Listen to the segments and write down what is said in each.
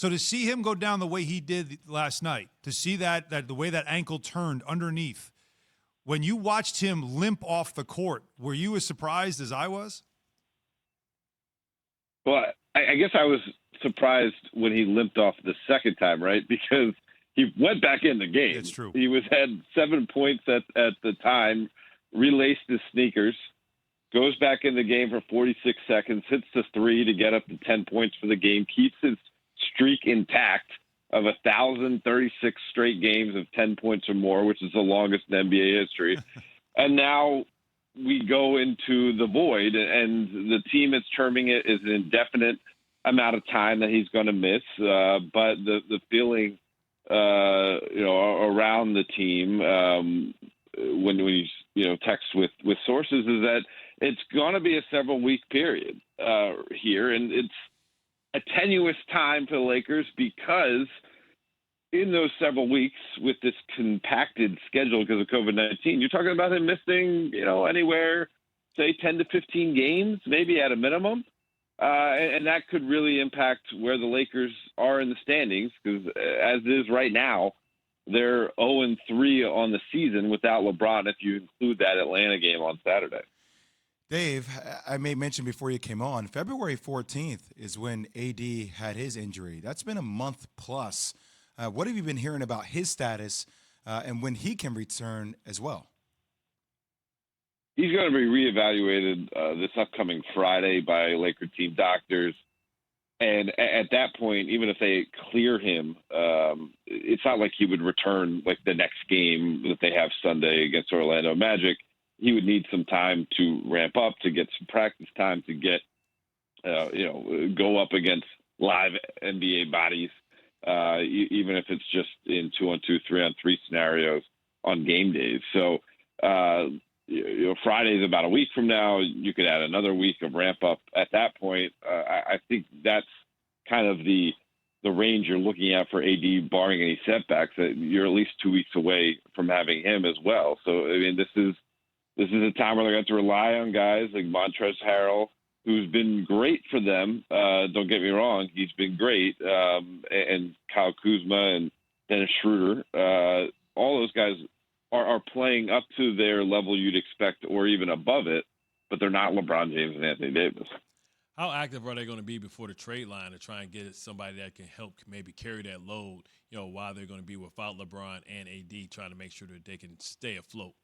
So to see him go down the way he did last night, to see that the way that ankle turned underneath, when you watched him limp off the court, were you as surprised as I was? Well, I guess I was surprised when he limped off the second time, right? Because he went back in the game. It's true. He had 7 points at the time, relaced his sneakers, goes back in the game for 46 seconds, hits the three to get up to 10 points for the game, keeps his streak intact of 1,036 straight games of 10 points or more, which is the longest in NBA history. And now we go into the void, and the team is terming it as an indefinite amount of time that he's going to miss. But the feeling, around the team when we text with sources is that it's going to be a several-week period here, and it's a tenuous time for the Lakers because in those several weeks with this compacted schedule because of COVID-19, you're talking about him missing, anywhere, say 10 to 15 games, maybe at a minimum. And that could really impact where the Lakers are in the standings because as is right now, they're 0-3 on the season without LeBron if you include that Atlanta game on Saturday. Dave, I may mention before you came on, February 14th is when AD had his injury. That's been a month plus. What have you been hearing about his status and when he can return as well? He's going to be reevaluated this upcoming Friday by Laker team doctors. And at that point, even if they clear him, it's not like he would return like the next game that they have Sunday against Orlando Magic. He would need some time to ramp up, to get some practice time, to get, go up against live NBA bodies, even if it's just in 2-on-2, 3-on-3 scenarios on game days. So, Friday is about a week from now. You could add another week of ramp up at that point. I think that's kind of the range you're looking at for AD, barring any setbacks. That you're at least 2 weeks away from having him as well. So I mean, this is a time where they're going to rely on guys like Montrezl Harrell, who's been great for them. Don't get me wrong, he's been great, and Kyle Kuzma and Dennis Schroeder. All those guys are playing up to their level you'd expect or even above it, but they're not LeBron James and Anthony Davis. How active are they going to be before the trade line to try and get somebody that can help maybe carry that load, while they're going to be without LeBron and AD, trying to make sure that they can stay afloat?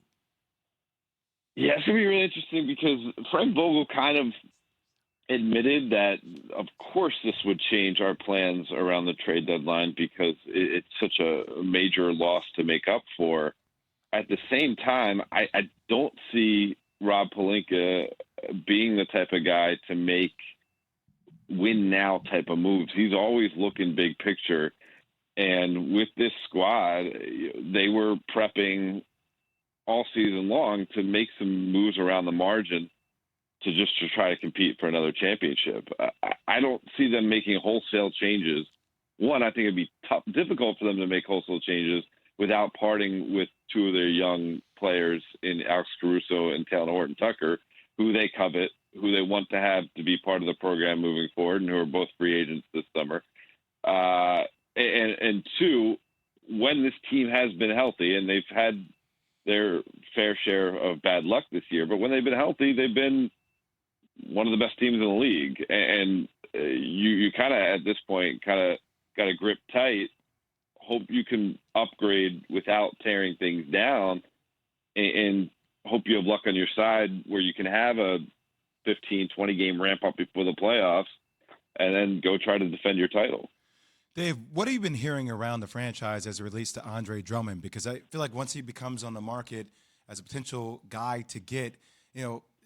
Yeah, it's going to be really interesting because Frank Vogel kind of admitted that, of course, this would change our plans around the trade deadline because it's such a major loss to make up for. At the same time, I don't see Rob Pelinka being the type of guy to make win-now type of moves. He's always looking big picture. And with this squad, they were prepping all season long to make some moves around the margin to try to compete for another championship. I don't see them making wholesale changes. One, I think it'd be difficult for them to make wholesale changes without parting with two of their young players in Alex Caruso and Taylor Horton-Tucker, who they covet, who they want to have to be part of the program moving forward, and who are both free agents this summer. And two, when this team has been healthy, and they've had their fair share of bad luck this year, but when they've been healthy, they've been one of the best teams in the league. And you kind of, at this point, kind of got to grip tight, hope you can upgrade without tearing things down, and hope you have luck on your side where you can have a 15, 20-game ramp-up before the playoffs and then go try to defend your title. Dave, what have you been hearing around the franchise as it relates to Andre Drummond? Because I feel like once he becomes on the market as a potential guy to get,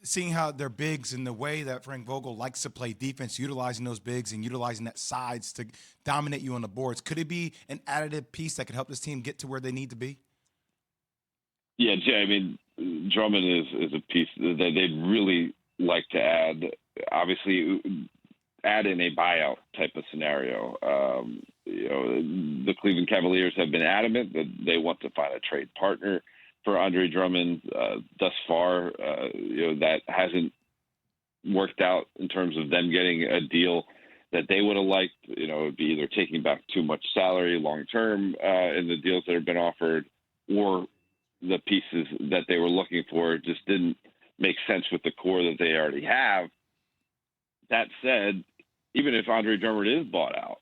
seeing how they're bigs and the way that Frank Vogel likes to play defense, utilizing those bigs and utilizing that sides to dominate you on the boards, could it be an additive piece that could help this team get to where they need to be? Yeah, Jay, I mean, Drummond is a piece that they'd really like to add. Obviously, add in a buyout type of scenario. The Cleveland Cavaliers have been adamant that they want to find a trade partner for Andre Drummond. Thus far, that hasn't worked out in terms of them getting a deal that they would have liked. You know, it would be either taking back too much salary long term in the deals that have been offered, or the pieces that they were looking for just didn't make sense with the core that they already have. That said, even if Andre Drummond is bought out,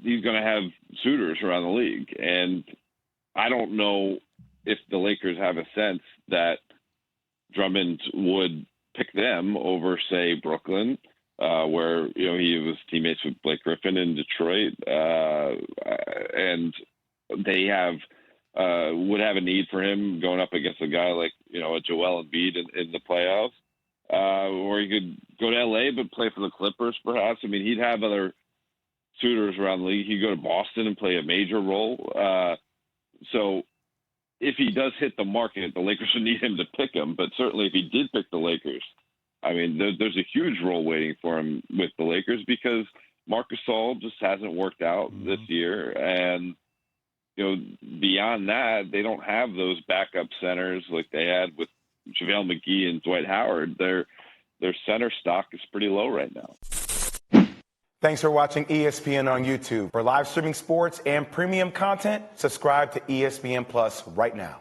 he's going to have suitors around the league. And I don't know if the Lakers have a sense that Drummond would pick them over, say, Brooklyn, where, you know, he was teammates with Blake Griffin in Detroit. And they have would have a need for him going up against a guy like, you know, a JWill and Zubin in the playoffs. Or he could go to LA but play for the Clippers, perhaps. I mean, he'd have other suitors around the league. He'd go to Boston and play a major role. So if he does hit the market, the Lakers would need him to pick him. But certainly if he did pick the Lakers, I mean, there's a huge role waiting for him with the Lakers because Marc Gasol just hasn't worked out this year. And, you know, beyond that, they don't have those backup centers like they had with JaVale McGee and Dwight Howard. Their center stock is pretty low right now. Thanks for watching ESPN on YouTube. For live streaming sports and premium content, subscribe to ESPN Plus right now.